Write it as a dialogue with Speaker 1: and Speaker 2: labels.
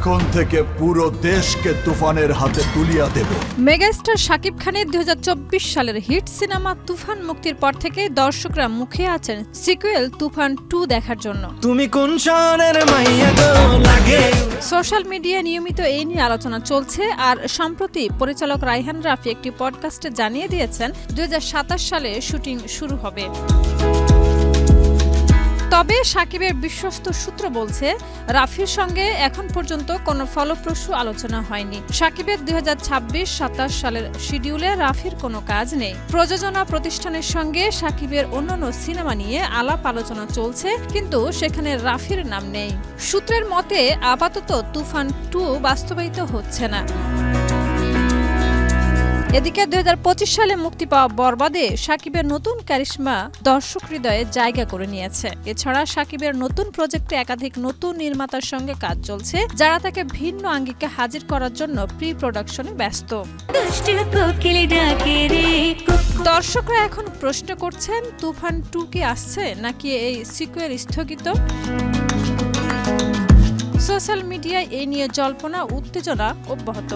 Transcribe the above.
Speaker 1: এখন থেকে পুরো দেশকে তুফানের হাতে তুলিয়া দেব।
Speaker 2: মেগাস্টার শাকিব খানের ২০২৪ সালের হিট সিনেমা তুফান মুক্তির পর থেকে দর্শকরা মুখে আছেন সিকুয়েল তুফান 2 দেখার জন্য।
Speaker 3: তুমি কোন শহরের মাইয়া গো লাগে।
Speaker 2: সোশ্যাল মিডিয়ায় নিয়মিত এই নিয়ে আলোচনা চলছে। আর সম্প্রতি পরিচালক রায়হান রাফি একটি পডকাস্টে জানিয়ে দিয়েছেন ২০২৭ সালে শুটিং শুরু হবে। তবে শাকিবের বিশ্বস্ত সূত্র বলছে, রাফির সঙ্গে এখন পর্যন্ত কোনো ফলপ্রসূ আলোচনা হয়নি। শাকিবের ২০২৬-২৭ সালের শিডিউলে রাফির কোনো কাজ নেই। প্রযোজনা প্রতিষ্ঠানের সঙ্গে শাকিবের অন্যান্য সিনেমা নিয়ে আলাপ আলোচনা চলছে, কিন্তু সেখানে রাফির নাম নেই। সূত্রের মতে আপাতত তুফান 2 বাস্তবায়িত হচ্ছে না। এদিকে ২০২৫ সালে মুক্তি পাওয়া বরবাদে শাকিবের নতুন ক্যারিশমা দর্শক হৃদয়ে জায়গা করে নিয়েছে। এছাড়া শাকিবের নতুন প্রজেক্টে একাধিক নতুন নির্মাতার সঙ্গে কাজ চলছে, যারা তাকে ভিন্ন আঙ্গিকে হাজির করার জন্য প্রি প্রোডাকশনে ব্যস্ত। দর্শকরা এখন প্রশ্ন করছেন, তুফান 2 কি আসছে নাকি এই সিকুয়েল স্থগিত? সোশ্যাল মিডিয়ায় এই নিয়ে জল্পনা উত্তেজনা অব্যাহত।